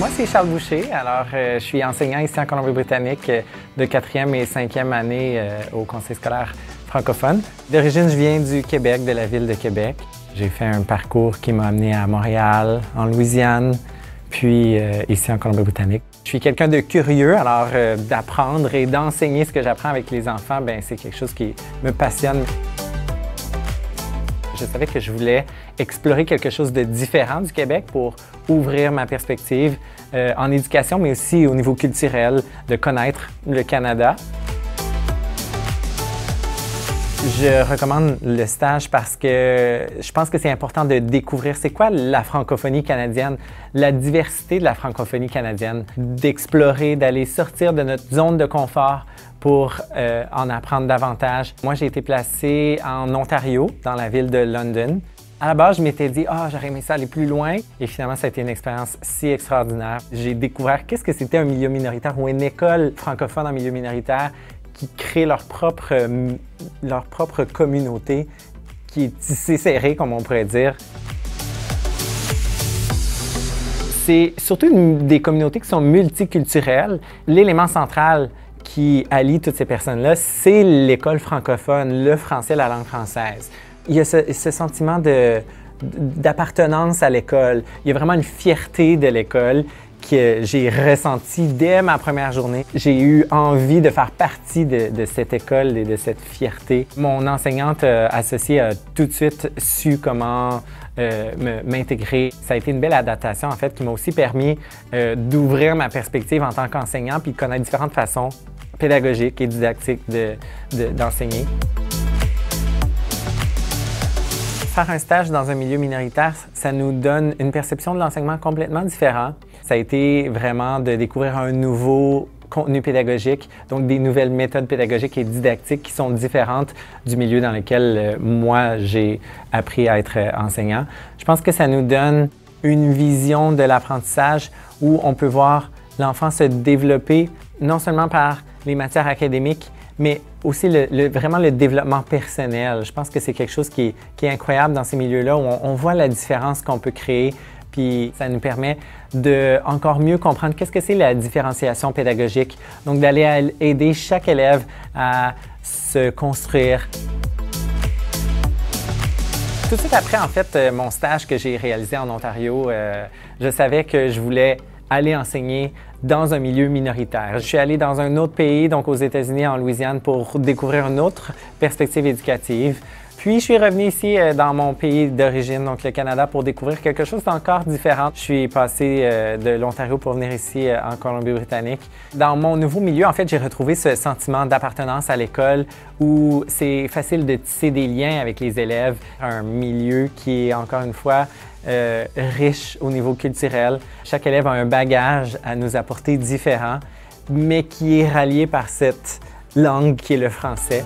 Moi, c'est Charles Boucher. Alors, je suis enseignant ici en Colombie-Britannique de 4e et 5e année au conseil scolaire francophone. D'origine, je viens du Québec, de la ville de Québec. J'ai fait un parcours qui m'a amené à Montréal, en Louisiane, puis ici en Colombie-Britannique. Je suis quelqu'un de curieux, alors d'apprendre et d'enseigner ce que j'apprends avec les enfants, bien, c'est quelque chose qui me passionne. Je savais que je voulais explorer quelque chose de différent du Québec pour ouvrir ma perspective en éducation, mais aussi au niveau culturel, de connaître le Canada. Je recommande le stage parce que je pense que c'est important de découvrir c'est quoi la francophonie canadienne, la diversité de la francophonie canadienne, d'explorer, d'aller sortir de notre zone de confort pour en apprendre davantage. Moi, j'ai été placé en Ontario, dans la ville de London. À la base, je m'étais dit « Ah, j'aurais aimé ça aller plus loin ». Et finalement, ça a été une expérience si extraordinaire. J'ai découvert qu'est-ce que c'était un milieu minoritaire ou une école francophone en milieu minoritaire qui crée leur propre communauté, qui est tissée serrée, comme on pourrait dire. C'est surtout des communautés qui sont multiculturelles. L'élément central qui allie toutes ces personnes-là, c'est l'école francophone, le français, la langue française. Il y a ce sentiment d'appartenance à l'école. Il y a vraiment une fierté de l'école que j'ai ressenti dès ma première journée. J'ai eu envie de faire partie de cette école et de cette fierté. Mon enseignante associée a tout de suite su comment m'intégrer. Ça a été une belle adaptation, en fait, qui m'a aussi permis d'ouvrir ma perspective en tant qu'enseignant puis de connaître différentes façons pédagogiques et didactiques d'enseigner. Faire un stage dans un milieu minoritaire, ça nous donne une perception de l'enseignement complètement différente. Ça a été vraiment de découvrir un nouveau contenu pédagogique, donc des nouvelles méthodes pédagogiques et didactiques qui sont différentes du milieu dans lequel moi j'ai appris à être enseignant. Je pense que ça nous donne une vision de l'apprentissage où on peut voir l'enfant se développer non seulement par les matières académiques, mais aussi vraiment le développement personnel. Je pense que c'est quelque chose qui est incroyable dans ces milieux-là où on voit la différence qu'on peut créer, puis ça nous permet de encore mieux comprendre qu'est-ce que c'est la différenciation pédagogique. Donc d'aller aider chaque élève à se construire. Tout de suite après, en fait, mon stage que j'ai réalisé en Ontario, je savais que je voulais aller enseigner dans un milieu minoritaire. Je suis allé dans un autre pays, donc aux États-Unis, en Louisiane, pour découvrir une autre perspective éducative. Puis, je suis revenu ici dans mon pays d'origine, donc le Canada, pour découvrir quelque chose d'encore différent. Je suis passé de l'Ontario pour venir ici en Colombie-Britannique. Dans mon nouveau milieu, en fait, j'ai retrouvé ce sentiment d'appartenance à l'école où c'est facile de tisser des liens avec les élèves. Un milieu qui est, encore une fois, riche au niveau culturel. Chaque élève a un bagage à nous apporter différent, mais qui est rallié par cette langue qui est le français.